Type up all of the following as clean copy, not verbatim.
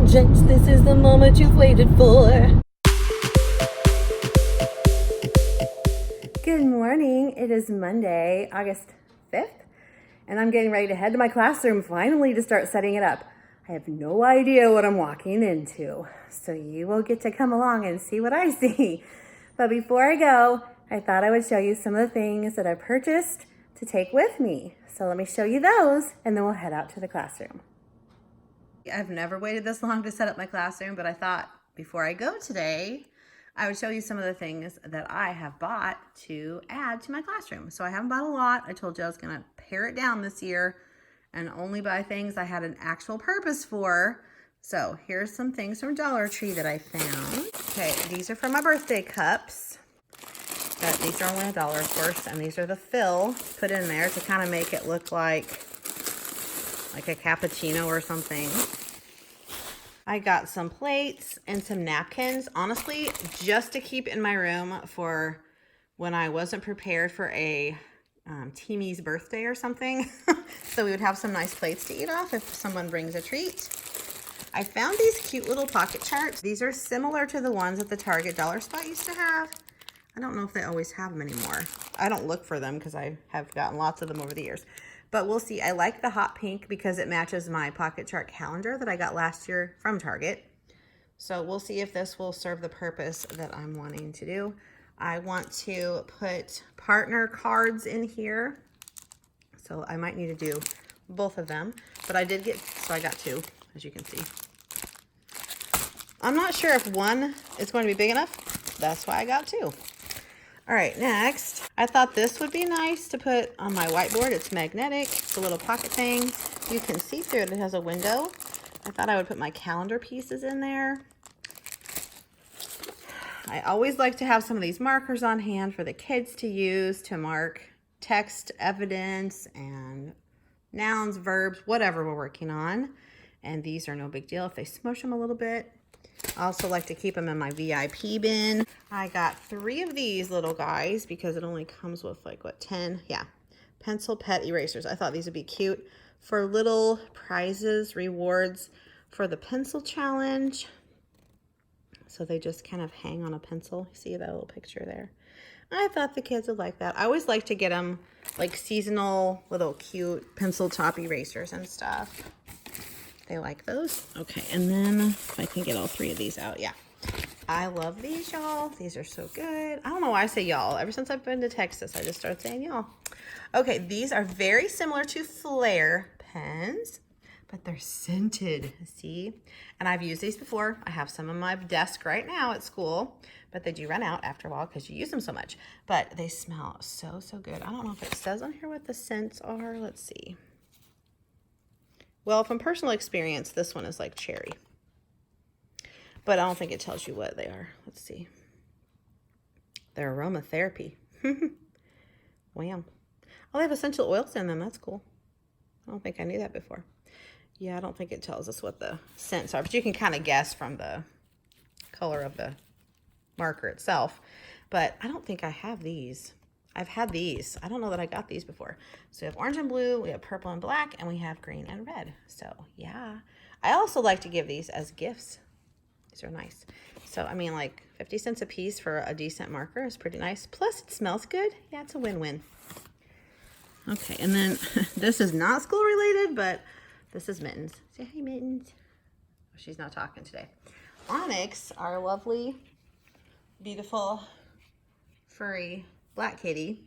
Gents, this is the moment you've waited for. Good morning. It is Monday, August 5th, and I'm getting ready to head to my classroom finally to start setting it up. I have no idea what I'm walking into, so you will get to come along and see what I see. But before I go, I thought I would show you some of the things that I purchased to take with me. So let me show you those, and then we'll head out to the classroom. I've never waited this long to set up my classroom, but I thought before I go today, I would show you some of the things that I have bought to add to my classroom. So I haven't bought a lot. I told you I was gonna pare it down this year and only buy things I had an actual purpose for. So here's some things from Dollar Tree that I found. Okay, these are for my birthday cups. But these are only $1, of course, and these are the fill put in there to kind of make it look like a cappuccino or something. I got some plates and some napkins, honestly, just to keep in my room for when I wasn't prepared for a Timmy's birthday or something. So we would have some nice plates to eat off if someone brings a treat. I found these cute little pocket charts. These are similar to the ones that the Target Dollar Spot used to have. I don't know if they always have them anymore. I don't look for them because I have gotten lots of them over the years. But we'll see. I like the hot pink because it matches my pocket chart calendar that I got last year from Target. So we'll see if this will serve the purpose that I'm wanting to do. I want to put partner cards in here. So I might need to do both of them. But I did get, so I got two, as you can see. I'm not sure if one is going to be big enough. That's why I got two. All right, next, I thought this would be nice to put on my whiteboard. It's magnetic, it's a little pocket thing. You can see through it, it has a window. I thought I would put my calendar pieces in there. I always like to have some of these markers on hand for the kids to use to mark text, evidence, and nouns, verbs, whatever we're working on. And these are no big deal if they smush them a little bit. I also like to keep them in my VIP bin. I got 3 of these little guys because it only comes with like, what, 10? Yeah, pencil pet erasers. I thought these would be cute for little prizes, rewards for the pencil challenge. So they just kind of hang on a pencil. See that little picture there? I thought the kids would like that. I always like to get them like seasonal little cute pencil top erasers and stuff. They like those. Okay, and then if I can get all 3 of these out, yeah. I love these, y'all. These are so good. I don't know why I say y'all. Ever since I've been to Texas, I just started saying y'all. Okay, these are very similar to Flare pens, but they're scented, see? And I've used these before. I have some on my desk right now at school, but they do run out after a while because you use them so much. But they smell so, so good. I don't know if it says on here what the scents are. Let's see. Well, from personal experience, this one is like cherry. But I don't think it tells you what they are. Let's see. They're aromatherapy. Wham. Oh, they have essential oils in them. That's cool. I don't think I knew that before. Yeah, I don't think it tells us what the scents are. But you can kind of guess from the color of the marker itself. But I don't think I have these. I've had these. I don't know that I got these before. So we have orange and blue, we have purple and black, and we have green and red. So yeah. I also like to give these as gifts. These are nice. So I mean, like 50 cents a piece for a decent marker is pretty nice. Plus it smells good. Yeah, it's a win-win. Okay, and then this is not school related, but this is Mittens. Say hi, Mittens. Oh, she's not talking today. Onyx, our lovely, beautiful, furry black kitty,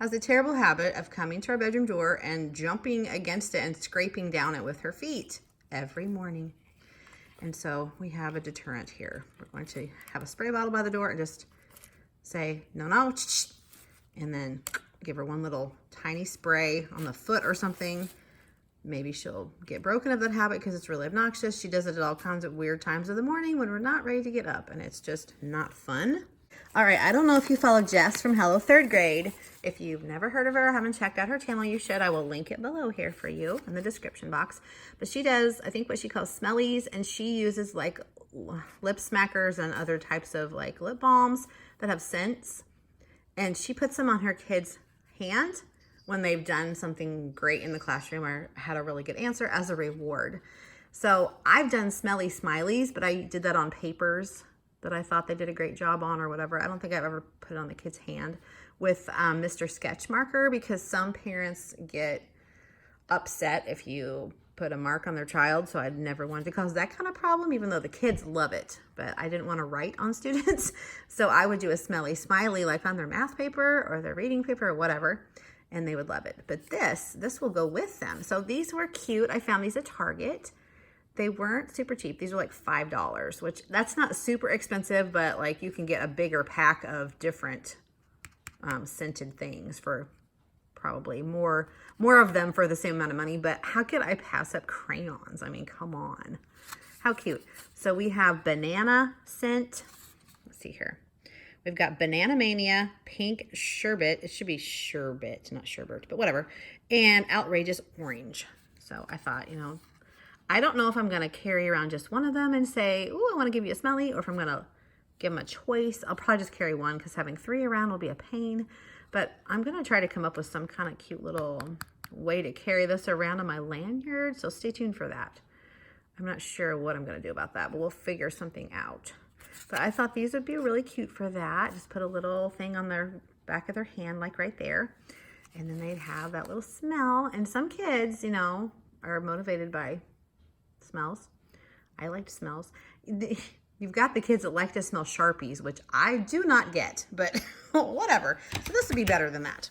has a terrible habit of coming to our bedroom door and jumping against it and scraping down it with her feet every morning. And so we have a deterrent here. We're going to have a spray bottle by the door and just say, no, no, and then give her one little tiny spray on the foot or something. Maybe she'll get broken of that habit because it's really obnoxious. She does it at all kinds of weird times of the morning when we're not ready to get up, and it's just not fun. All right, I don't know if you follow Jess from Hello Third Grade. If you've never heard of her or haven't checked out her channel, you should. I will link it below here for you in the description box. But she does, I think, what she calls smellies, and she uses like lip smackers and other types of like lip balms that have scents. And she puts them on her kids' hand when they've done something great in the classroom or had a really good answer as a reward. So I've done smelly smileys, but I did that on papers that I thought they did a great job on or whatever. I don't think I've ever put it on the kid's hand with Mr. Sketch Marker, because some parents get upset if you put a mark on their child. So I'd never wanted to cause that kind of problem, even though the kids love it. But I didn't want to write on students. So I would do a smelly smiley like on their math paper or their reading paper or whatever, and they would love it. But this will go with them. So these were cute. I found these at Target. They weren't super cheap. These were like $5, which that's not super expensive, but like you can get a bigger pack of different scented things for probably more of them for the same amount of money. But how could I pass up crayons? I mean, come on. How cute. So we have banana scent. Let's see here. We've got Banana Mania, Pink Sherbet. It should be sherbet, not sherbet, but whatever. And Outrageous Orange. So I thought, you know, I don't know if I'm going to carry around just one of them and say, ooh, I want to give you a smelly, or if I'm going to give them a choice. I'll probably just carry one, because having 3 around will be a pain. But I'm going to try to come up with some kind of cute little way to carry this around on my lanyard. So stay tuned for that. I'm not sure what I'm going to do about that, but we'll figure something out. But I thought these would be really cute for that. Just put a little thing on their back of their hand, like right there. And then they'd have that little smell. And some kids, you know, are motivated by smells. I like smells. You've got the kids that like to smell Sharpies, which I do not get, but whatever. So this would be better than that.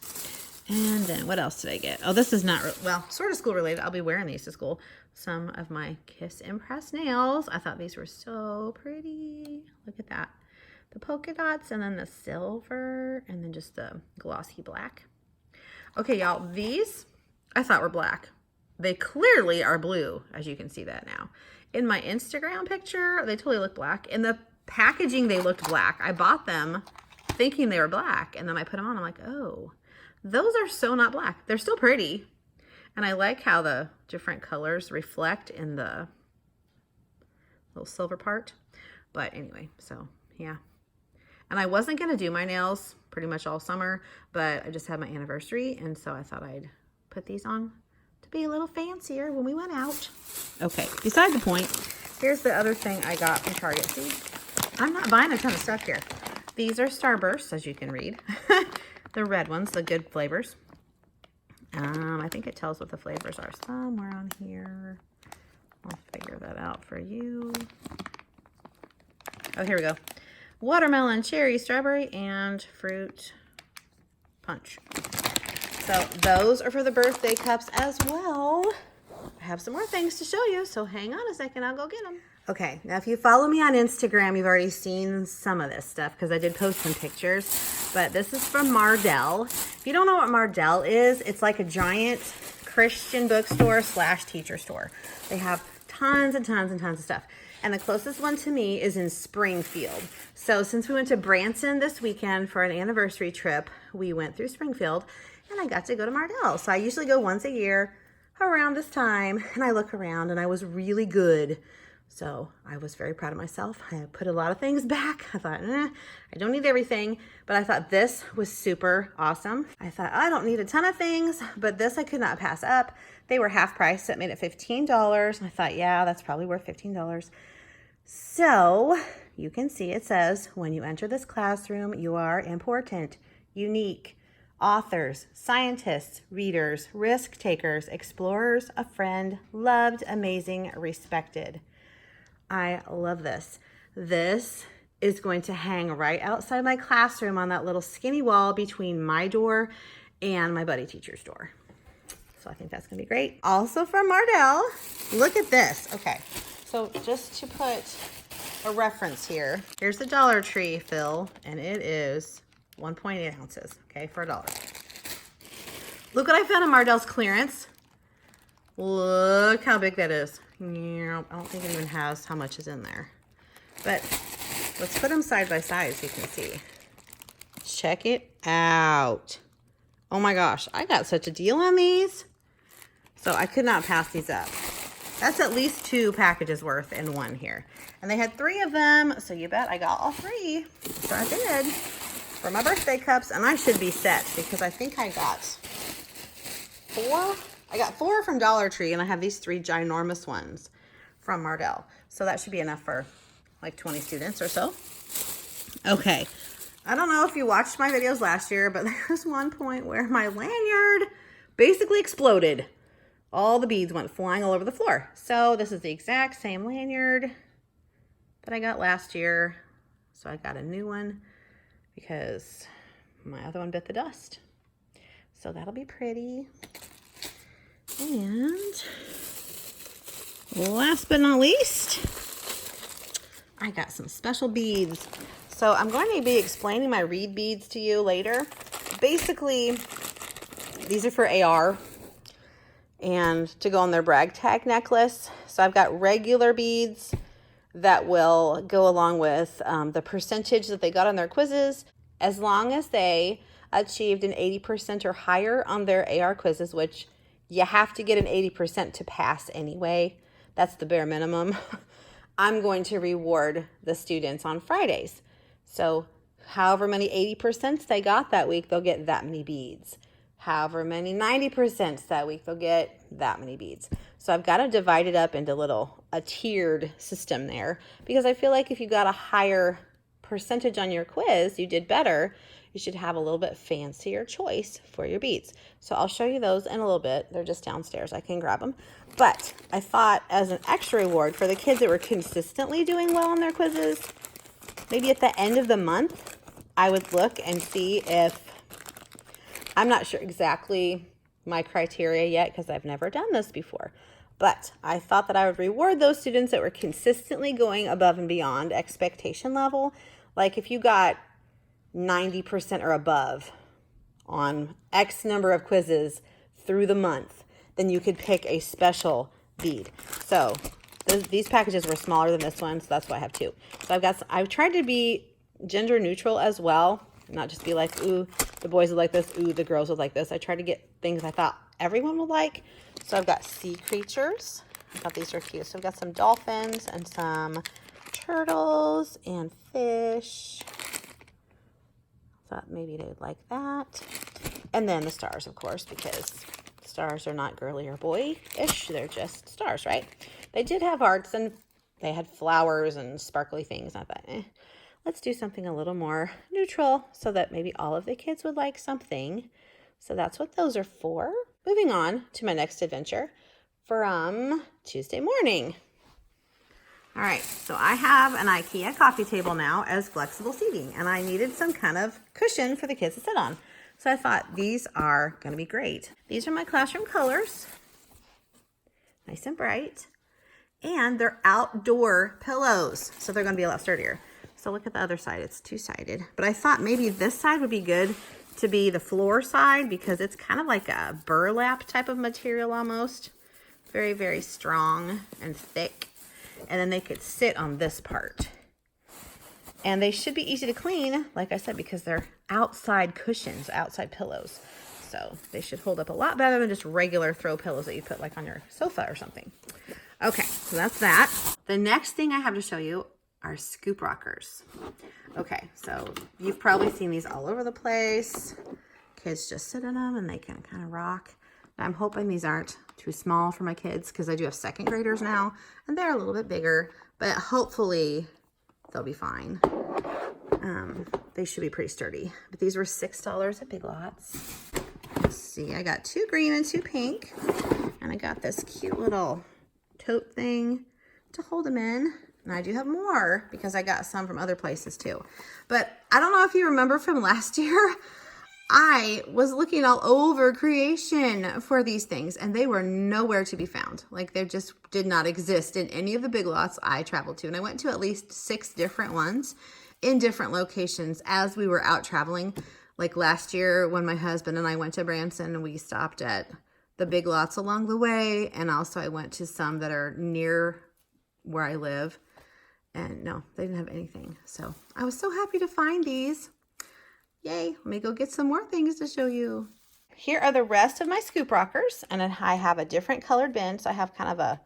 And then what else did I get? Oh, this is not, well, sort of school related. I'll be wearing these to school. Some of my Kiss Impress nails. I thought these were so pretty. Look at that. The polka dots, and then the silver, and then just the glossy black. Okay, y'all, these I thought were black. They clearly are blue, as you can see that now. In my Instagram picture, they totally look black. In the packaging, they looked black. I bought them thinking they were black, and then I put them on. I'm like, oh, those are so not black. They're still pretty. And I like how the different colors reflect in the little silver part. But anyway, so yeah. And I wasn't going to do my nails pretty much all summer, but I just had my anniversary, and so I thought I'd put these on to be a little fancier when we went out. Okay, beside the point, here's the other thing I got from Target. See, I'm not buying a ton of stuff here. These are Starbursts, as you can read. The red ones, the good flavors. I think it tells what the flavors are somewhere on here. I'll figure that out for you. Oh, here we go. Watermelon, cherry, strawberry, and fruit punch. So those are for the birthday cups as well. I have some more things to show you, so hang on a second. I'll go get them. Okay, now if you follow me on Instagram, you've already seen some of this stuff because I did post some pictures. But this is from Mardel. If you don't know what Mardel is, it's like a giant Christian bookstore / teacher store. They have tons and tons and tons of stuff. And the closest one to me is in Springfield. So since we went to Branson this weekend for an anniversary trip, we went through Springfield and I got to go to Mardel. So I usually go once a year around this time, and I look around, and I was really good. So I was very proud of myself. I put a lot of things back. I thought, I don't need everything, but I thought this was super awesome. I thought, I don't need a ton of things, but this I could not pass up. They were half price, so it made it $15. I thought, yeah, that's probably worth $15. So you can see it says, when you enter this classroom, you are important, unique, authors, scientists, readers, risk takers, explorers, a friend, loved, amazing, respected. I love this. This is going to hang right outside my classroom on that little skinny wall between my door and my buddy teacher's door. So I think that's going to be great. Also from Mardel, look at this. Okay, so just to put a reference here, here's the Dollar Tree fill, and it is 1.8 ounces, okay, for $1. Look what I found in Mardel's clearance. Look how big that is. I don't think it even has how much is in there. But let's put them side by side so you can see. Check it out. Oh my gosh, I got such a deal on these. So I could not pass these up. That's at least 2 packages worth in one here. And they had 3 of them, so you bet I got all 3. So I did. For my birthday cups, and I should be set because I think I got 4. I got 4 from Dollar Tree, and I have these 3 ginormous ones from Mardell. So that should be enough for like 20 students or so. Okay. I don't know if you watched my videos last year, but there was one point where my lanyard basically exploded. All the beads went flying all over the floor. So this is the exact same lanyard that I got last year. So I got a new one because my other one bit the dust. So that'll be pretty. And last but not least, I got some special beads. So I'm going to be explaining my reed beads to you later. Basically, these are for AR and to go on their brag tag necklace. So I've got regular beads that will go along with the percentage that they got on their quizzes, as long as they achieved an 80% or higher on their AR quizzes, which you have to get an 80% to pass anyway. That's the bare minimum. I'm going to reward the students on Fridays. So however many 80% they got that week, they'll get that many beads. However many 90% that week, they'll get that many beads. So I've got to divide it up into a tiered system there, because I feel like if you got a higher percentage on your quiz, you did better, you should have a little bit fancier choice for your beads. So I'll show you those in a little bit. They're just downstairs. I can grab them. But I thought as an extra reward for the kids that were consistently doing well on their quizzes, maybe at the end of the month, I would look and see if, I'm not sure exactly my criteria yet because I've never done this before, but I thought that I would reward those students that were consistently going above and beyond expectation level. Like if you got 90% or above on X number of quizzes through the month, then you could pick a special bead. So these packages were smaller than this one, so that's why I have two. So I've tried to be gender neutral as well, not just be like, ooh, the boys would like this, ooh, the girls would like this. I tried to get things I thought everyone would like. So I've got sea creatures. I thought these were cute. So I've got some dolphins and some turtles and fish. Thought maybe they would like that. And then the stars, of course, because stars are not girly or boy-ish. They're just stars, right? They did have hearts and they had flowers and sparkly things. I thought, let's do something a little more neutral so that maybe all of the kids would like something. So that's what those are for. Moving on to my next adventure from Tuesday morning. All right, so I have an IKEA coffee table now as flexible seating, and I needed some kind of cushion for the kids to sit on. So I thought these are going to be great. These are my classroom colors, nice and bright, and they're outdoor pillows, so they're going to be a lot sturdier. So look at the other side, it's two-sided, but I thought maybe this side would be good to be the floor side because it's kind of like a burlap type of material almost. Very, very strong and thick. And then they could sit on this part. And they should be easy to clean, like I said, because they're outside cushions, outside pillows. So they should hold up a lot better than just regular throw pillows that you put like on your sofa or something. Okay, so that's that. The next thing I have to show you are scoop rockers. Okay, so you've probably seen these all over the place. Kids just sit in them and they can kind of rock. I'm hoping these aren't too small for my kids because I do have second graders now and they're a little bit bigger, but hopefully they'll be fine. They should be pretty sturdy, but these were $6 at Big Lots. Let's see, I got 2 green and 2 pink, and I got this cute little tote thing to hold them in. And I do have more because I got some from other places too. But I don't know if you remember from last year, I was looking all over creation for these things and they were nowhere to be found. Like they just did not exist in any of the Big Lots I traveled to. And I went to at least 6 different ones in different locations as we were out traveling. Like last year when my husband and I went to Branson, we stopped at the Big Lots along the way. And also I went to some that are near where I live. And no, they didn't have anything. So I was so happy to find these. Yay, let me go get some more things to show you. Here are the rest of my scoop rockers. And then I have a different colored bin. So I have kind of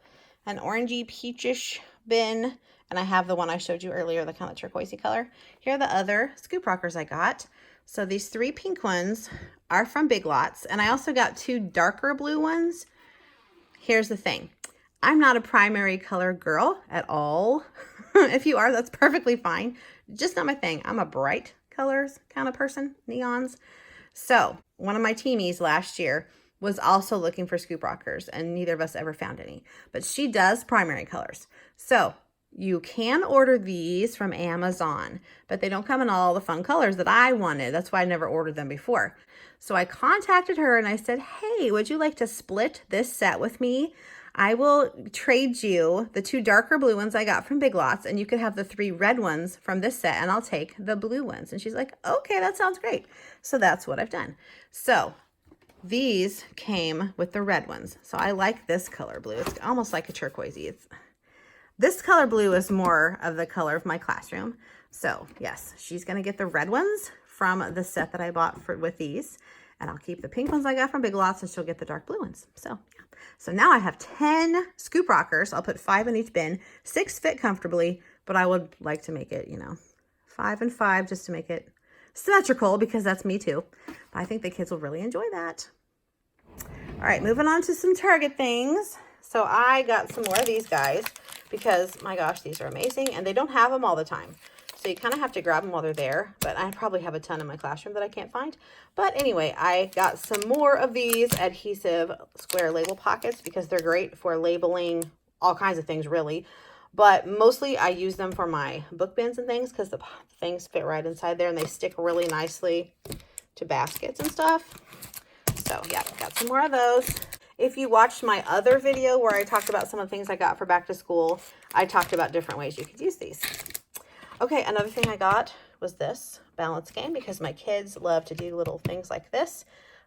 an orangey peachish bin. And I have the one I showed you earlier, the kind of turquoisey color. Here are the other scoop rockers I got. So these 3 pink ones are from Big Lots. And I also got 2 darker blue ones. Here's the thing. I'm not a primary color girl at all. If you are, that's perfectly fine. Just not my thing. I'm a bright colors kind of person, neons. So one of my teamies last year was also looking for scoop rockers, and neither of us ever found any. But she does primary colors. So you can order these from Amazon, but they don't come in all the fun colors that I wanted. That's why I never ordered them before. So I contacted her and I said, hey, would you like to split this set with me? I will trade you the 2 darker blue ones I got from Big Lots, and you could have the 3 red ones from this set, and I'll take the blue ones. And she's like, okay, that sounds great. So that's what I've done. So these came with the red ones. So I like this color blue. It's almost like a turquoisey. This color blue is more of the color of my classroom. So yes, she's going to get the red ones from the set that I bought with these. And I'll keep the pink ones I got from Big Lots, and she'll get the dark blue ones. So yeah. So now I have 10 scoop rockers. I'll put 5 in each bin. 6 fit comfortably, but I would like to make it, 5 and 5 just to make it symmetrical, because that's me too. But I think the kids will really enjoy that. All right, moving on to some Target things. So I got some more of these guys because, my gosh, these are amazing, and they don't have them all the time. So you kind of have to grab them while they're there, but I probably have a ton in my classroom that I can't find. But anyway, I got some more of these adhesive square label pockets because they're great for labeling all kinds of things, really. But mostly I use them for my book bins and things because the things fit right inside there and they stick really nicely to baskets and stuff. So yeah, got some more of those. If you watched my other video where I talked about some of the things I got for back to school, I talked about different ways you could use these. Okay, another thing I got was this balance game because my kids love to do little things like this.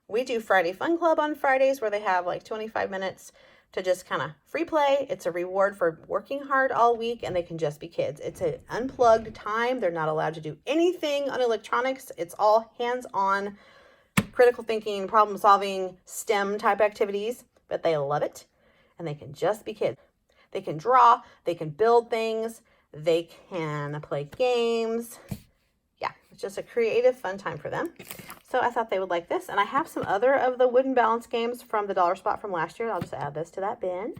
We do Friday Fun Club on Fridays where they have like 25 minutes to just kind of free play. It's a reward for working hard all week, and they can just be kids. It's an unplugged time. They're not allowed to do anything on electronics. It's all hands-on, critical thinking, problem solving, STEM type activities, but they love it, and they can just be kids. They can draw, they can build things, they can play games. Yeah, it's just a creative, fun time for them. So I thought they would like this. And I have some other of the wooden balance games from the dollar spot from last year. I'll just add this to that bin.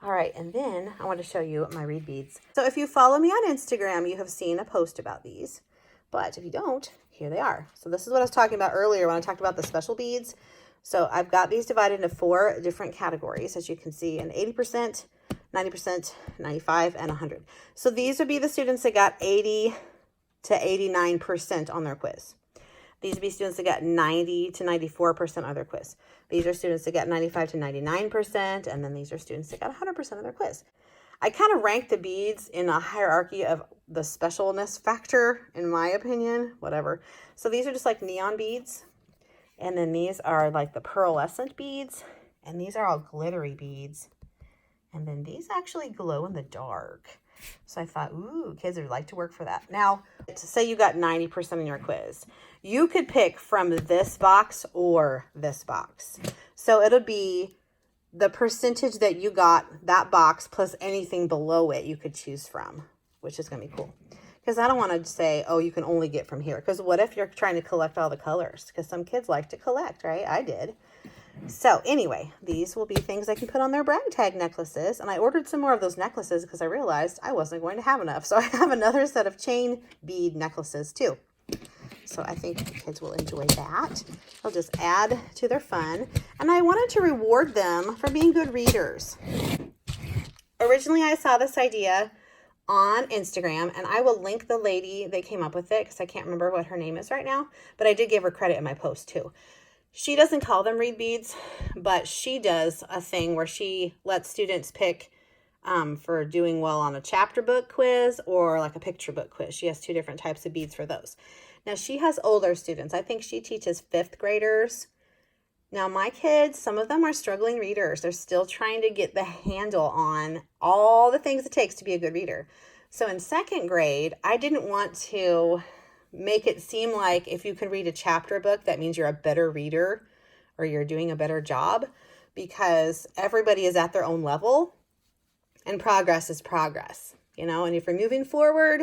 All right, and then I want to show you my reed beads. So if you follow me on Instagram, you have seen a post about these. But if you don't, here they are. So this is what I was talking about earlier when I talked about the special beads. So I've got these divided into 4 different categories, as you can see, an 80%, 90%, 95, and 100. So these would be the students that got 80 to 89% on their quiz. These would be students that got 90 to 94% on their quiz. These are students that got 95 to 99%, and then these are students that got 100% of their quiz. I kind of rank the beads in a hierarchy of the specialness factor, in my opinion, whatever. So these are just like neon beads, and then these are like the pearlescent beads, and these are all glittery beads. And then these actually glow in the dark. So I thought, ooh, kids would like to work for that. Now, to say you got 90% in your quiz, you could pick from this box or this box. So it'll be the percentage that you got, that box, plus anything below it you could choose from, which is going to be cool. Because I don't want to say, oh, you can only get from here. Because what if you're trying to collect all the colors? Because some kids like to collect, right? I did. So anyway, these will be things I can put on their brag tag necklaces. And I ordered some more of those necklaces because I realized I wasn't going to have enough. So I have another set of chain bead necklaces too. So I think the kids will enjoy that. They'll just add to their fun. And I wanted to reward them for being good readers. Originally, I saw this idea on Instagram, and I will link the lady that came up with it because I can't remember what her name is right now, but I did give her credit in my post too. She doesn't call them reed beads, but she does a thing where she lets students pick for doing well on a chapter book quiz or like a picture book quiz. She has 2 different types of beads for those. Now she has older students. I think she teaches 5th graders. Now my kids, some of them are struggling readers. They're still trying to get the handle on all the things it takes to be a good reader. So in 2nd grade, I didn't want to make it seem like if you can read a chapter book, that means you're a better reader or you're doing a better job, because everybody is at their own level and progress is progress, and if you're moving forward,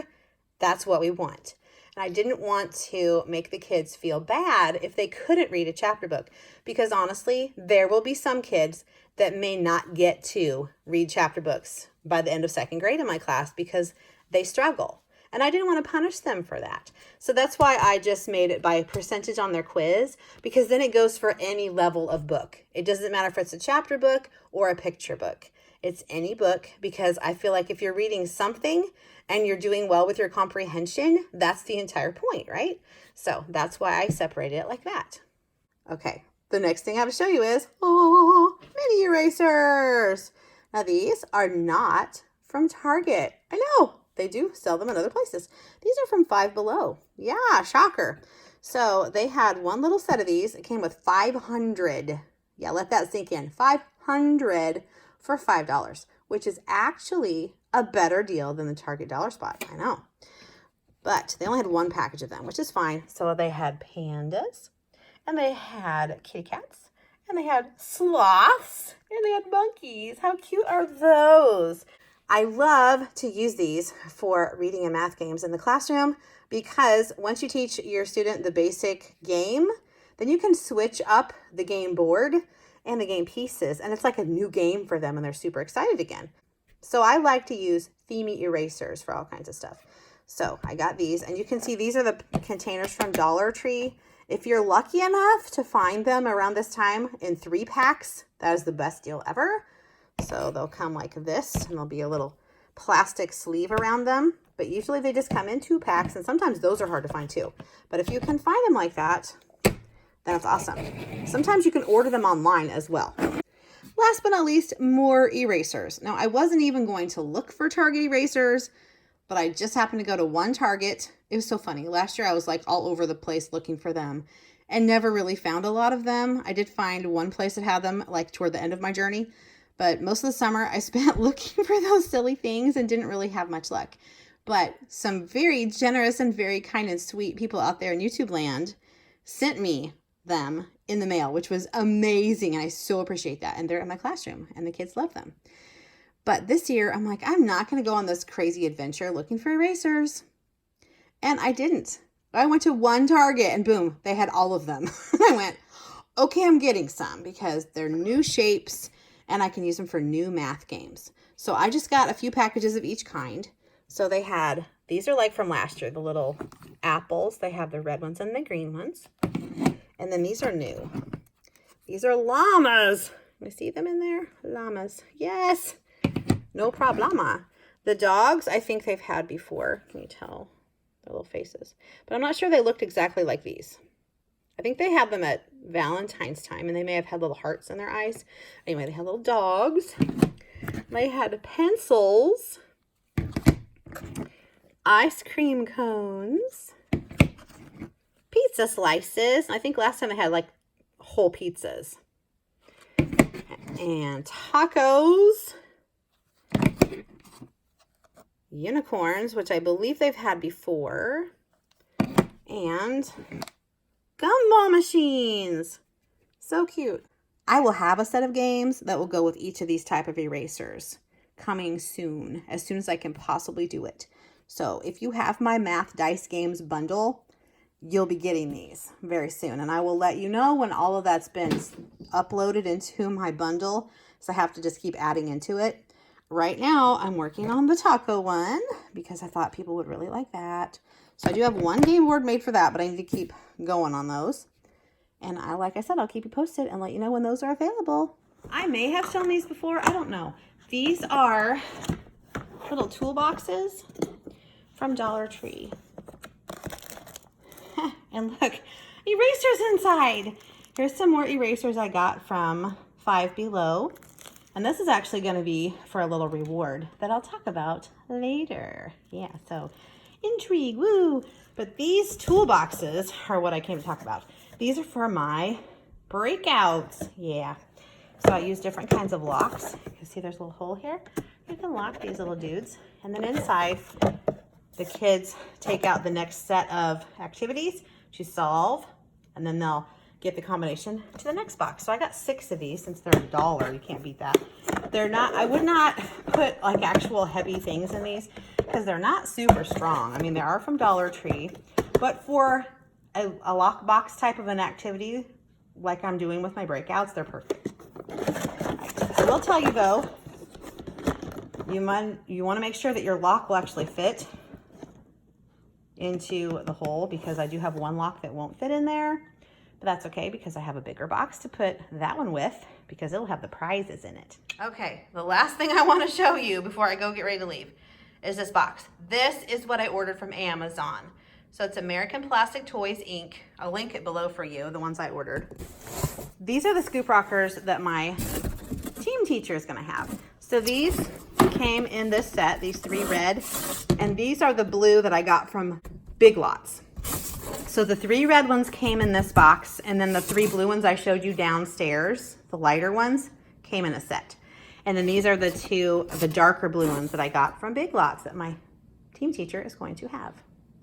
that's what we want. And I didn't want to make the kids feel bad if they couldn't read a chapter book, because honestly, there will be some kids that may not get to read chapter books by the end of 2nd grade in my class because they struggle. And I didn't want to punish them for that. So that's why I just made it by percentage on their quiz, because then it goes for any level of book. It doesn't matter if it's a chapter book or a picture book. It's any book, because I feel like if you're reading something and you're doing well with your comprehension, that's the entire point, right? So that's why I separated it like that. Okay, the next thing I have to show you is, mini erasers. Now these are not from Target. I know, they do sell them in other places. These are from Five Below. Yeah, shocker. So they had one little set of these. It came with 500. Yeah, let that sink in. 500 for $5, which is actually a better deal than the Target dollar spot. I know. But they only had one package of them, which is fine. So they had pandas, and they had kitty cats, and they had sloths, and they had monkeys. How cute are those? I love to use these for reading and math games in the classroom, because once you teach your student the basic game, then you can switch up the game board and the game pieces, and it's like a new game for them, and they're super excited again. So I like to use themey erasers for all kinds of stuff. So I got these, and you can see these are the containers from Dollar Tree. If you're lucky enough to find them around this time in 3 packs, that is the best deal ever. So they'll come like this, and there'll be a little plastic sleeve around them. But usually they just come in 2 packs, and sometimes those are hard to find too. But if you can find them like that, then it's awesome. Sometimes you can order them online as well. Last but not least, more erasers. Now, I wasn't even going to look for Target erasers, but I just happened to go to one Target. It was so funny. Last year, I was like all over the place looking for them and never really found a lot of them. I did find one place that had them like toward the end of my journey, but most of the summer I spent looking for those silly things and didn't really have much luck. But some very generous and very kind and sweet people out there in YouTube land sent me them in the mail, which was amazing. And I so appreciate that. And they're in my classroom, and the kids love them. But this year, I'm like, I'm not going to go on this crazy adventure looking for erasers. And I didn't. I went to one Target, and boom, they had all of them. And I went, okay, I'm getting some because they're new shapes and I can use them for new math games. So I just got a few packages of each kind. So they had, these are like from last year, the little apples. They have the red ones and the green ones. And then these are new. These are llamas. Can you see them in there? Llamas. Yes. No problema. The dogs, I think they've had before. Can you tell their little faces? But I'm not sure they looked exactly like these. I think they had them at Valentine's time, and they may have had little hearts in their eyes. Anyway, they had little dogs. They had pencils, ice cream cones, pizza slices. I think last time they had like whole pizzas. And tacos. Unicorns, which I believe they've had before. And gumball machines. So cute. I will have a set of games that will go with each of these type of erasers coming soon as I can possibly do it. So if you have my math dice games bundle, you'll be getting these very soon. And I will let you know when all of that's been uploaded into my bundle. So I have to just keep adding into it. Right now, I'm working on the taco one because I thought people would really like that. So I do have one game board made for that, but I need to keep going on those. And like I said, I'll keep you posted and let you know when those are available. I may have shown these before. I don't know. These are little toolboxes from Dollar Tree. And look, erasers inside. Here's some more erasers I got from Five Below. And this is actually going to be for a little reward that I'll talk about later. Yeah, so intrigue, woo. But these toolboxes are what I came to talk about. These are for my breakouts. Yeah. So I use different kinds of locks. You can see there's a little hole here. You can lock these little dudes. And then inside, the kids take out the next set of activities to solve. And then they'll get the combination to the next box. So I got 6 of these since they're $1. You can't beat that. They're not, I would not put like actual heavy things in these because they're not super strong. I mean, they are from Dollar Tree, but for a lockbox type of an activity like I'm doing with my breakouts, they're perfect. Right. will tell you though, you want to make sure that your lock will actually fit into the hole, because I do have one lock that won't fit in there, but that's okay because I have a bigger box to put that one with, because it'll have the prizes in it. Okay, the last thing I want to show you before I go get ready to leave is this box. This is what I ordered from Amazon. So it's American Plastic Toys Inc. I'll link it below for you, the ones I ordered. These are the scoop rockers that my team teacher is gonna have. So these came in this set, these 3 red, and these are the blue that I got from Big Lots. So the 3 red ones came in this box, and then the 3 blue ones I showed you downstairs, the lighter ones, came in a set. And then these are the 2, the darker blue ones that I got from Big Lots that my team teacher is going to have.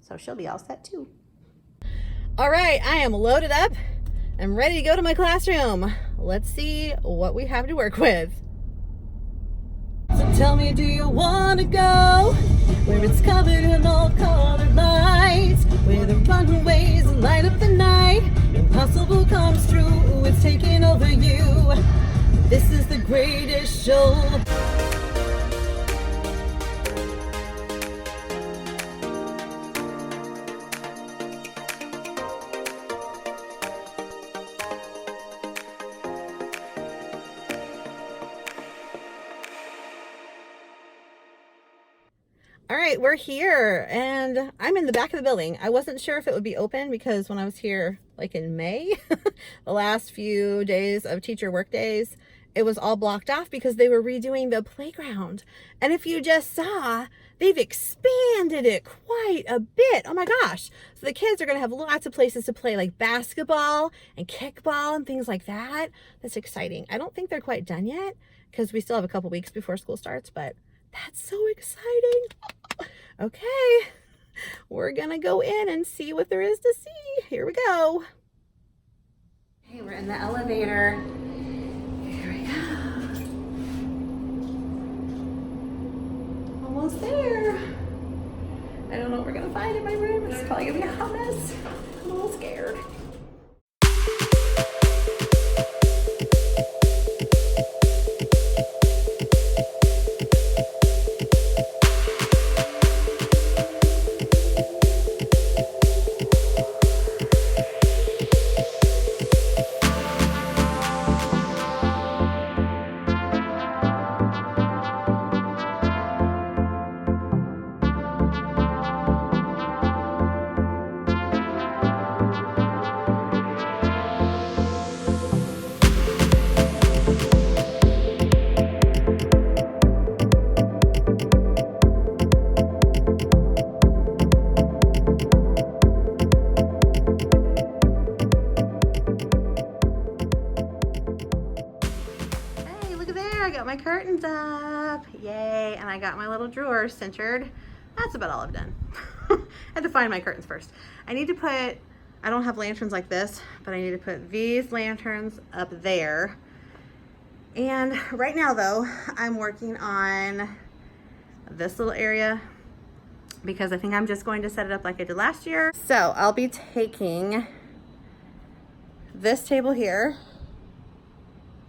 So she'll be all set too. All right, I am loaded up. I'm ready to go to my classroom. Let's see what we have to work with. So tell me, do you want to go where it's covered in all colored lights, where the runways light up the night, impossible comes true, it's taking over you. This is the greatest show. All right, we're here and I'm in the back of the building. I wasn't sure if it would be open because when I was here like in May, the last few days of teacher work days, it was all blocked off because they were redoing the playground. And if you just saw, they've expanded it quite a bit. Oh my gosh. So the kids are gonna have lots of places to play, like basketball and kickball and things like that. That's exciting. I don't think they're quite done yet because we still have a couple weeks before school starts, but that's so exciting. Okay, we're gonna go in and see what there is to see. Here we go. Okay, we're in the elevator. Here we go. Almost there. I don't know what we're gonna find in my room. It's probably gonna be a hot mess. I'm a little scared. My curtains up, yay, and I got my little drawer centered. That's about all I've done. I had to find my curtains first. I need to put, I don't have lanterns like this, but I need to put these lanterns up there. And right now though, I'm working on this little area because I think I'm just going to set it up like I did last year. So I'll be taking this table here.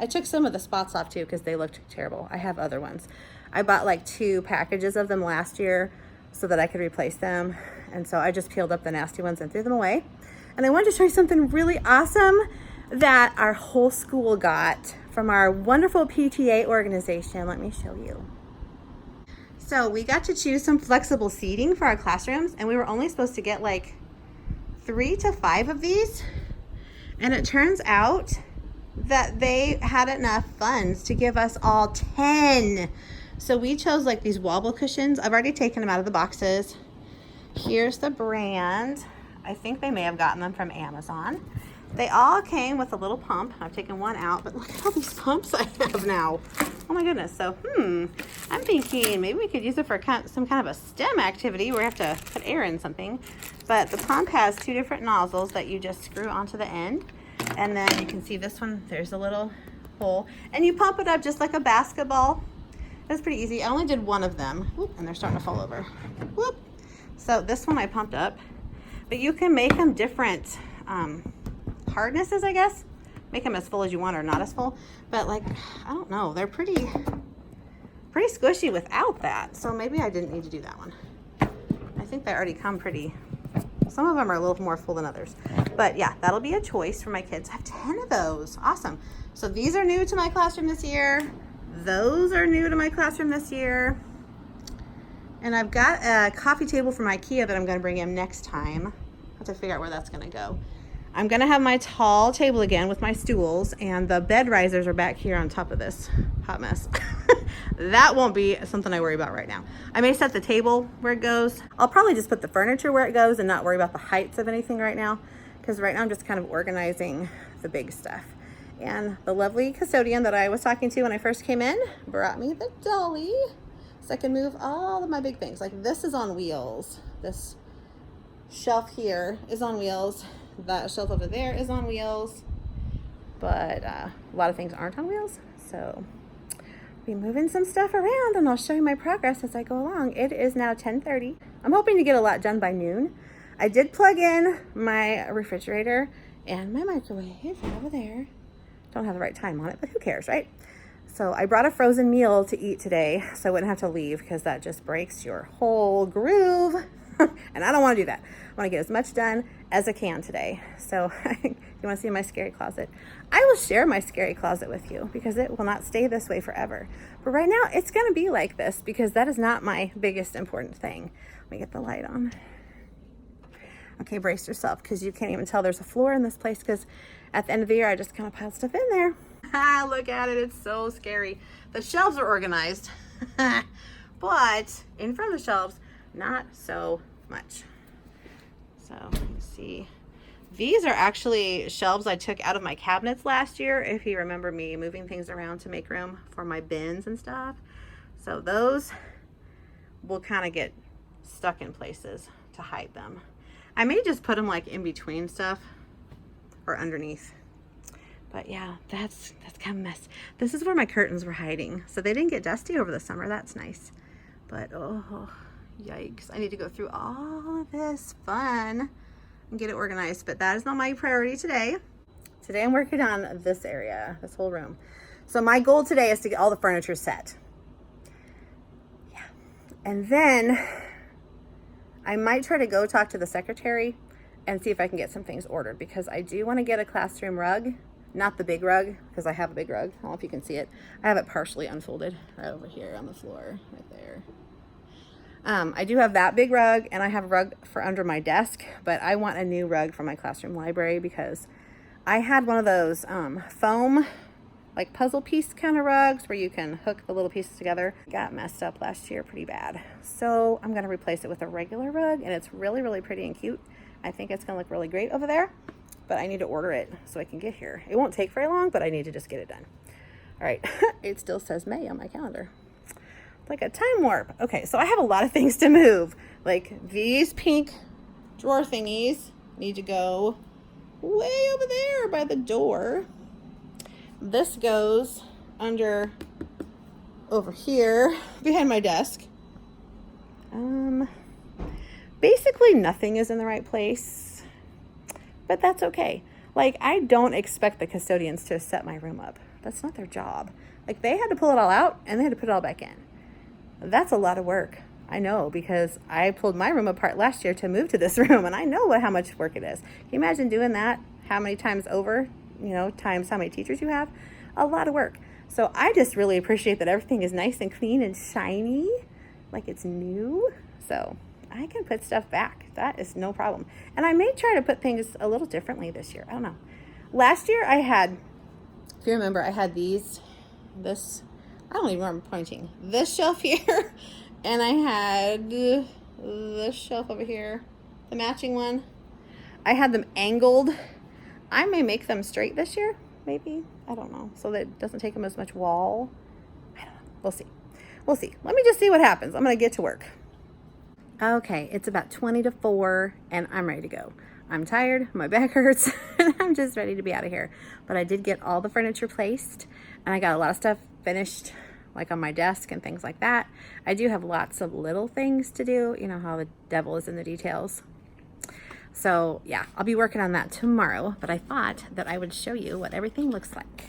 I took some of the spots off too because they looked terrible. I have other ones. I bought like 2 packages of them last year so that I could replace them. And so I just peeled up the nasty ones and threw them away. And I wanted to show you something really awesome that our whole school got from our wonderful PTA organization. Let me show you. So we got to choose some flexible seating for our classrooms, and we were only supposed to get like 3 to 5 of these. And it turns out that they had enough funds to give us all 10. So we chose like these wobble cushions. I've already taken them out of the boxes. Here's the brand. I think they may have gotten them from Amazon. They all came with a little pump. I've taken one out, but look at all these pumps I have now. Oh my goodness. So, I'm thinking maybe we could use it for some kind of a STEM activity where we have to put air in something. But the pump has 2 different nozzles that you just screw onto the end. And then you can see this one, there's a little hole. And you pump it up just like a basketball. It's pretty easy. I only did one of them. Whoop, and they're starting to fall over. Whoop. So this one I pumped up. But you can make them different hardnesses, I guess. make them as full as you want or not as full. But like, I don't know, they're pretty squishy without that. So maybe I didn't need to do that one. I think they already come pretty, some of them are a little more full than others. But yeah, that'll be a choice for my kids. I have 10 of those. Awesome. So these are new to my classroom this year. Those are new to my classroom this year. And I've got a coffee table from IKEA that I'm going to bring in next time. I have to figure out where that's going to go. I'm going to have my tall table again with my stools, and the bed risers are back here on top of this hot mess. That won't be something I worry about right now. I may set the table where it goes. I'll probably just put the furniture where it goes and not worry about the heights of anything right now, because right now I'm just kind of organizing the big stuff. And the lovely custodian that I was talking to when I first came in brought me the dolly so I can move all of my big things. Like this is on wheels. This shelf here is on wheels. That shelf over there is on wheels, but a lot of things aren't on wheels. So I'll be moving some stuff around, and I'll show you my progress as I go along. It is now 10:30. I'm hoping to get a lot done by noon. I did plug in my refrigerator and my microwave over there. Don't have the right time on it, but who cares, right? So I brought a frozen meal to eat today so I wouldn't have to leave, because that just breaks your whole groove. And I don't want to do that. I want to get as much done as I can today. So you want to see my scary closet? I will share my scary closet with you, because it will not stay this way forever. But right now it's going to be like this, because that is not my biggest important thing. Let me get the light on. Okay, brace yourself, because you can't even tell there's a floor in this place, because at the end of the year I just kind of piled stuff in there. Look at it. It's so scary. The shelves are organized, but in front of the shelves, not so much. So let me see. These are actually shelves I took out of my cabinets last year, if you remember me moving things around to make room for my bins and stuff. So those will kind of get stuck in places to hide them. I may just put them like in between stuff or underneath. But yeah, that's kind of a mess. This is where my curtains were hiding, so they didn't get dusty over the summer. That's nice. But oh, yikes. I need to go through all of this fun and get it organized, but that is not my priority today. Today I'm working on this area, this whole room. So my goal today is to get all the furniture set. Yeah. And then I might try to go talk to the secretary and see if I can get some things ordered, because I do want to get a classroom rug. Not the big rug, because I have a big rug. I don't know if you can see it. I have it partially unfolded right over here on the floor, right there. I do have that big rug, and I have a rug for under my desk, but I want a new rug for my classroom library, because I had one of those foam, like puzzle piece kind of rugs where you can hook the little pieces together. Got messed up last year pretty bad. So I'm going to replace it with a regular rug, and it's really, really pretty and cute. I think it's going to look really great over there, but I need to order it so I can get here. It won't take very long, but I need to just get it done. All right, it still says May on my calendar. Like a time warp. Okay, so I have a lot of things to move. Like these pink drawer thingies need to go way over there by the door. This goes under over here behind my desk. Basically nothing is in the right place, but that's okay. Like, I don't expect the custodians to set my room up. That's not their job. Like, they had to pull it all out and they had to put it all back in. That's a lot of work. I know, because I pulled my room apart last year to move to this room, and I know how much work it is. Can you imagine doing that? How many times over, times how many teachers you have? A lot of work. So I just really appreciate that everything is nice and clean and shiny, like it's new. So I can put stuff back. That is no problem. And I may try to put things a little differently this year. I don't know. Last year I had, if you remember, I had this, I don't even remember pointing, this shelf here, and I had this shelf over here, the matching one. I had them angled. I may make them straight this year, maybe. I don't know. So that it doesn't take them as much wall. I don't know. We'll see. We'll see. Let me just see what happens. I'm going to get to work. Okay, it's about 20 to 4, and I'm ready to go. I'm tired, my back hurts, and I'm just ready to be out of here. But I did get all the furniture placed, and I got a lot of stuff finished, like on my desk and things like that. I do have lots of little things to do. You know how the devil is in the details. So yeah, I'll be working on that tomorrow, but I thought that I would show you what everything looks like.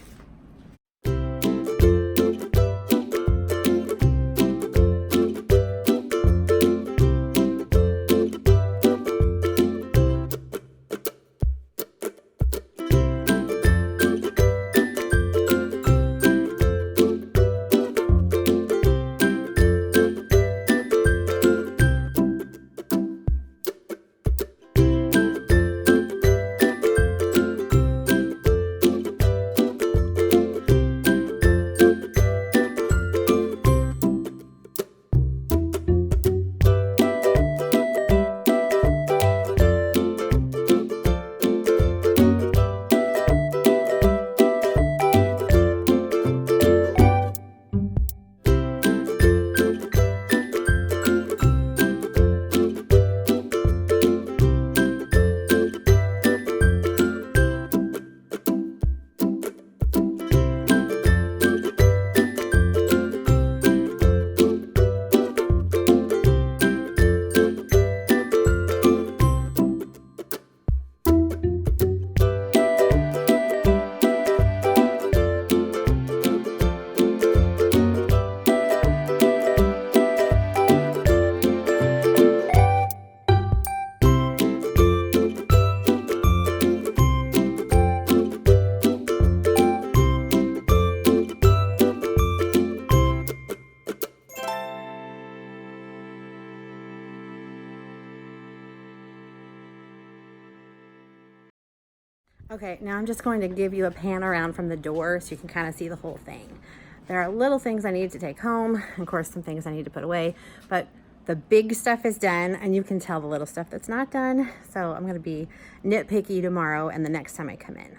Okay, now I'm just going to give you a pan around from the door so you can kind of see the whole thing. There are little things I need to take home, and of course some things I need to put away, but the big stuff is done, and you can tell the little stuff that's not done. So I'm going to be nitpicky tomorrow and the next time I come in.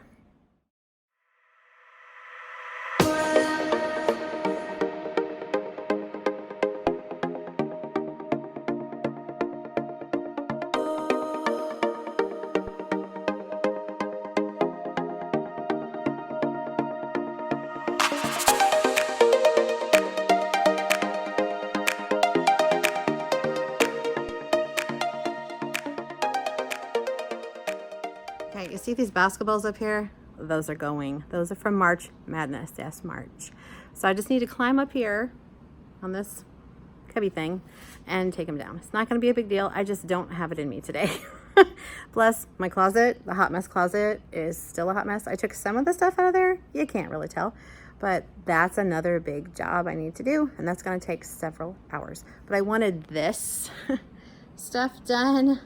Okay, you see these basketballs up here? Those are going. Those are from March Madness. Yes, March. So I just need to climb up here on this cubby thing and take them down. It's not going to be a big deal. I just don't have it in me today. Plus, my closet, the hot mess closet, is still a hot mess. I took some of the stuff out of there. You can't really tell. But that's another big job I need to do, and that's going to take several hours. But I wanted this stuff done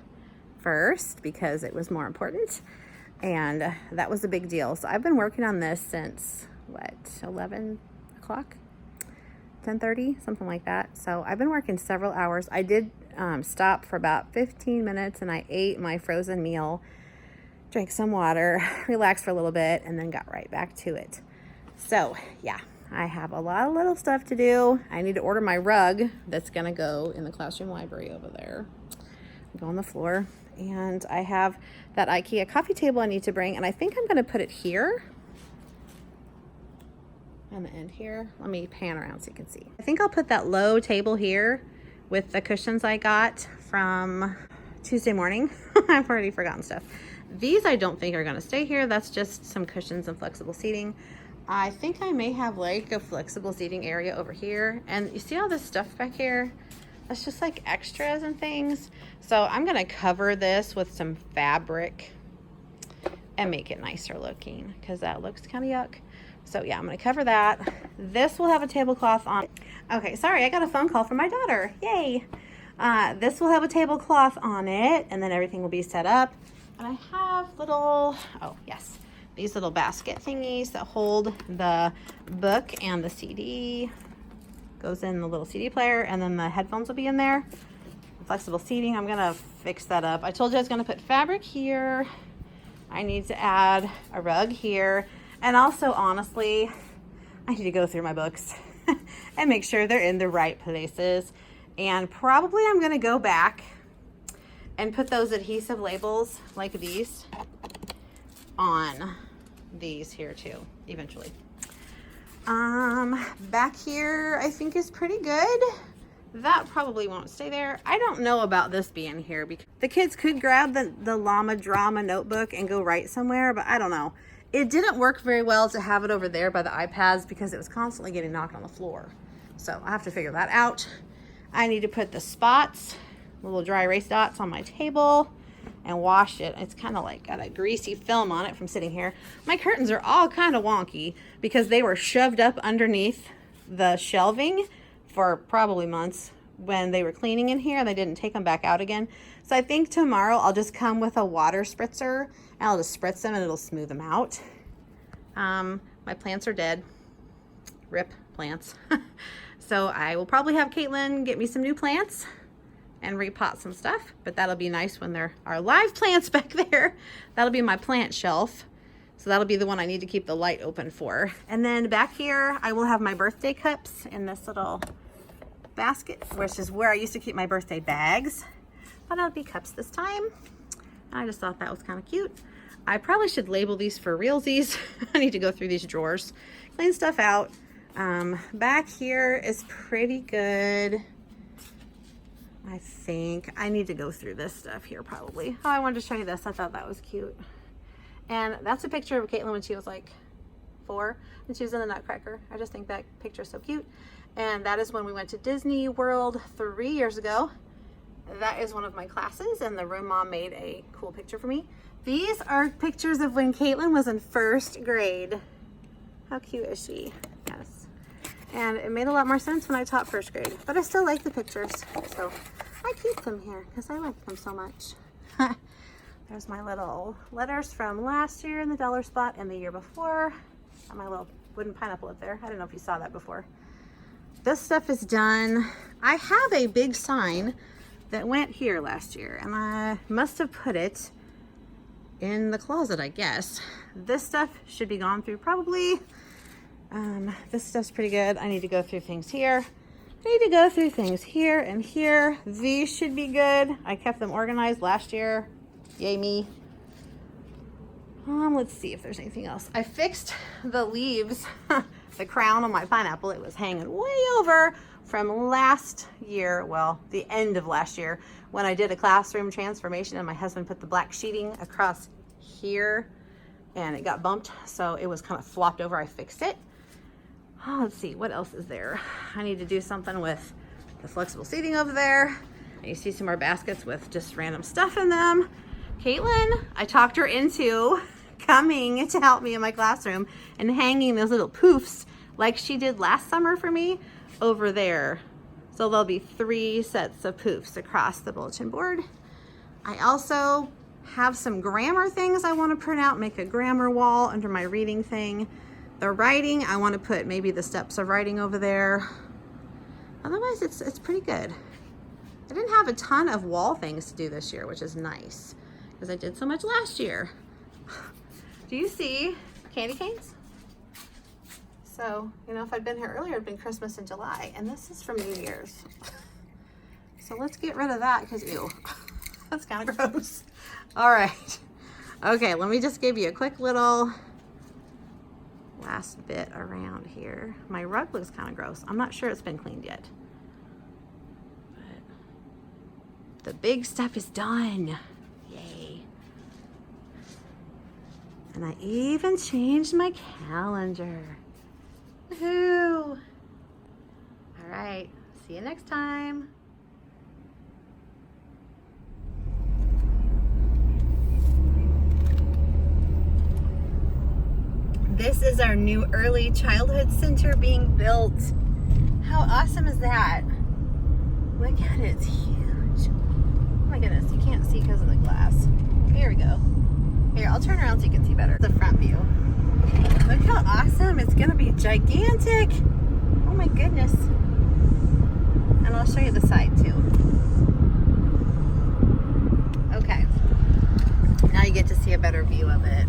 first because it was more important, and that was a big deal. So I've been working on this since what, 11 o'clock, 10:30, something like that. So I've been working several hours. I did stop for about 15 minutes and I ate my frozen meal, drank some water, relaxed for a little bit, and then got right back to it. So yeah, I have a lot of little stuff to do. I need to order my rug that's gonna go in the classroom library over there, go on the floor. And I have that IKEA coffee table I need to bring, and I think I'm gonna put it here on the end here. Let me pan around so you can see. I think I'll put that low table here with the cushions I got from Tuesday morning. I've already forgotten stuff. These I don't think are gonna stay here. That's just some cushions and flexible seating. I think I may have like a flexible seating area over here. And you see all this stuff back here? That's just like extras and things. So I'm gonna cover this with some fabric and make it nicer looking because that looks kind of yuck. So yeah, I'm gonna cover that. This will have a tablecloth on. Okay, sorry, I got a phone call from my daughter. Yay. This will have a tablecloth on it, and then everything will be set up. And I have little, oh yes, these little basket thingies that hold the book and the CD. Goes in the little CD player, and then the headphones will be in there. Flexible seating, I'm gonna fix that up. I told you I was gonna put fabric here. I need to add a rug here. And also, honestly, I need to go through my books and make sure they're in the right places. And probably I'm gonna go back and put those adhesive labels like these on these here too, eventually. Back here I think is pretty good. That probably won't stay there. I don't know about this being here because the kids could grab the llama drama notebook and go write somewhere, but I don't know. It didn't work very well to have it over there by the iPads because it was constantly getting knocked on the floor. So I have to figure that out. I need to put the spots, little dry erase dots on my table and wash it. It's kind of like got a greasy film on it from sitting here. My curtains are all kind of wonky because they were shoved up underneath the shelving for probably months when they were cleaning in here and they didn't take them back out again. So I think tomorrow I'll just come with a water spritzer and I'll just spritz them and it'll smooth them out. My plants are dead. Rip plants. So I will probably have Caitlin get me some new plants and repot some stuff, but that'll be nice when there are live plants back there. That'll be my plant shelf. So that'll be the one I need to keep the light open for. And then back here, I will have my birthday cups in this little basket, which is where I used to keep my birthday bags, but it'll be cups this time. I just thought that was kind of cute. I probably should label these for realsies. I need to go through these drawers, clean stuff out. Back here is pretty good. I think I need to go through this stuff here probably. Oh, I wanted to show you this. I thought that was cute. And that's a picture of Caitlin when she was like 4 and she was in the Nutcracker. I just think that picture is so cute. And that is when we went to Disney World 3 years ago. That is one of my classes and the room mom made a cool picture for me. These are pictures of when Caitlin was in 1st grade. How cute is she? Yes. And it made a lot more sense when I taught 1st grade, but I still like the pictures. So I keep them here because I like them so much. There's my little letters from last year in the dollar spot and the year before. Got my little wooden pineapple up there. I don't know if you saw that before. This stuff is done. I have a big sign that went here last year and I must have put it in the closet, I guess. This stuff should be gone through probably. This stuff's pretty good. I need to go through things here. I need to go through things here and here. These should be good. I kept them organized last year. Yay me. Let's see if there's anything else. I fixed the leaves, the crown on my pineapple. It was hanging way over from last year, well, the end of last year, when I did a classroom transformation and my husband put the black sheeting across here and it got bumped, so it was kind of flopped over. I fixed it. Oh, let's see, what else is there? I need to do something with the flexible seating over there. And you see some more baskets with just random stuff in them. Caitlin, I talked her into coming to help me in my classroom and hanging those little poofs like she did last summer for me over there. So there'll be 3 sets of poofs across the bulletin board. I also have some grammar things I want to print out, make a grammar wall under my reading thing. The writing, I want to put maybe the steps of writing over there. Otherwise, it's pretty good. I didn't have a ton of wall things to do this year, which is nice because I did so much last year. Do you see candy canes? So, you know, if I'd been here earlier, it'd been Christmas in July, and this is from New Year's. So let's get rid of that because, ew, that's kind of gross. All right. Okay, let me just give you a quick little last bit around here. My rug looks kind of gross. I'm not sure it's been cleaned yet. But the big stuff is done. Yay. And I even changed my calendar. Woohoo! All right, see you next time. This is our new early childhood center being built. How awesome is that? Look at it, it's huge. Oh my goodness, you can't see because of the glass. Here we go. Here, I'll turn around so you can see better. The front view. Look how awesome, it's gonna be gigantic. Oh my goodness. And I'll show you the side too. Okay, now you get to see a better view of it.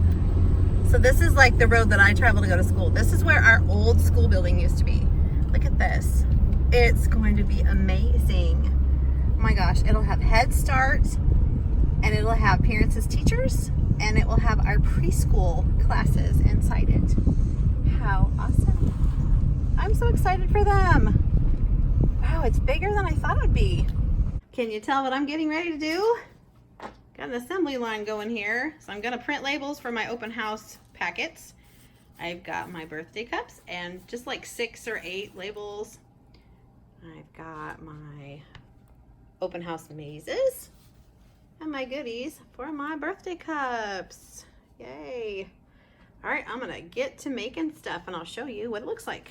So this is like the road that I travel to go to school. This is where our old school building used to be. Look at this. It's going to be amazing. Oh my gosh, it'll have Head Start and it'll have parents as teachers and it will have our preschool classes inside it. How awesome. I'm so excited for them. Wow, it's bigger than I thought it would be. Can you tell what I'm getting ready to do? Got an assembly line going here. So I'm gonna print labels for my open house packets. I've got my birthday cups and just like 6 or 8 labels. I've got my open house mazes and my goodies for my birthday cups. Yay. All right, I'm gonna get to making stuff and I'll show you what it looks like.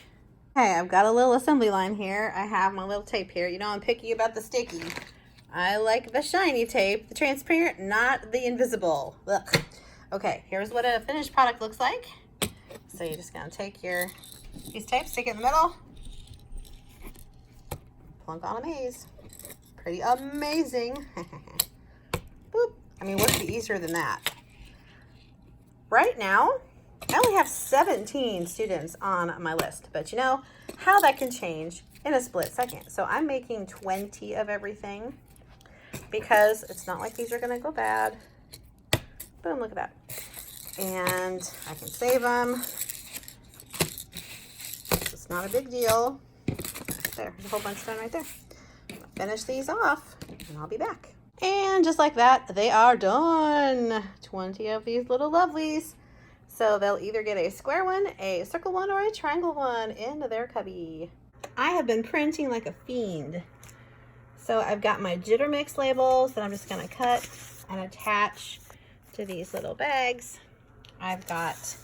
Okay, I've got a little assembly line here. I have my little tape here. You know I'm picky about the sticky. I like the shiny tape, the transparent, not the invisible. Ugh. Okay, here's what a finished product looks like. So you're just gonna take your piece of tape, stick it in the middle, plunk on a maze. Pretty amazing. Boop. I mean, what could be easier than that? Right now, I only have 17 students on my list, but you know how that can change in a split second. So I'm making 20 of everything because it's not like these are gonna go bad. Boom, look at that. And I can save them. It's not a big deal. There's a whole bunch done right there. I'll finish these off and I'll be back. And just like that, they are done. 20 of these little lovelies. So they'll either get a square one, a circle one, or a triangle one into their cubby. I have been printing like a fiend. So I've got my jitter mix labels that I'm just gonna cut and attach to these little bags. I've got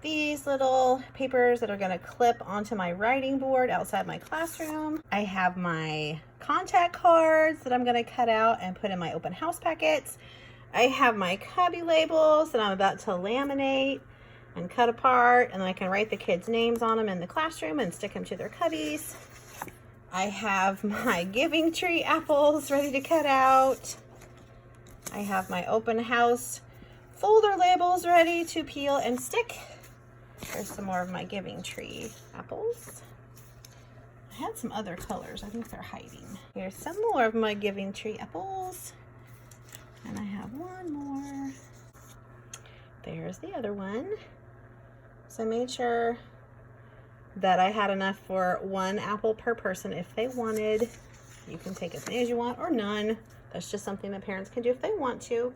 these little papers that are gonna clip onto my writing board outside my classroom. I have my contact cards that I'm gonna cut out and put in my open house packets. I have my cubby labels that I'm about to laminate and cut apart, and then I can write the kids' names on them in the classroom and stick them to their cubbies. I have my giving tree apples ready to cut out. I have my open house folder labels ready to peel and stick. There's some more of my giving tree apples. I had some other colors. I think they're hiding. Here's some more of my giving tree apples. And I have one more. There's the other one. So I made sure that I had enough for 1 apple per person if they wanted. You can take as many as you want or none. That's just something that parents can do if they want to.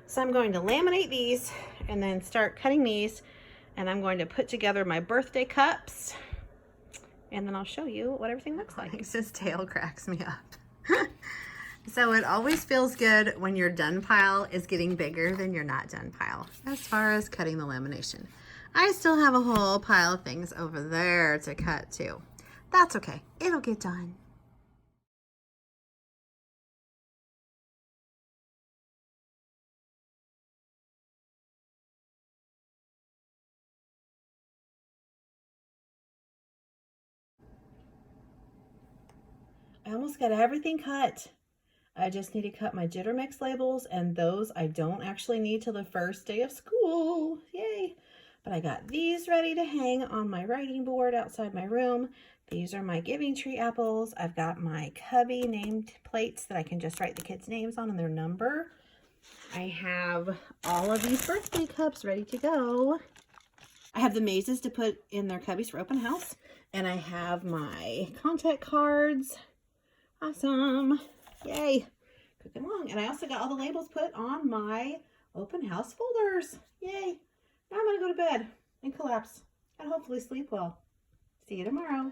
So I'm going to laminate these and then start cutting these, and I'm going to put together my birthday cups, and then I'll show you what everything looks like. Alex's tail cracks me up. So it always feels good when your done pile is getting bigger than your not done pile as far as cutting the lamination. I still have a whole pile of things over there to cut too. That's okay, it'll get done. I almost got everything cut. I just need to cut my jitter mix labels, and those I don't actually need till the first day of school. Yay! But I got these ready to hang on my writing board outside my room. These are my giving tree apples. I've got my cubby named plates that I can just write the kids' names on and their number. I have all of these birthday cups ready to go. I have the mazes to put in their cubbies for open house. And I have my contact cards. Awesome. Yay. Cooking along. And I also got all the labels put on my open house folders. Yay. Now I'm going to go to bed and collapse and hopefully sleep well. See you tomorrow.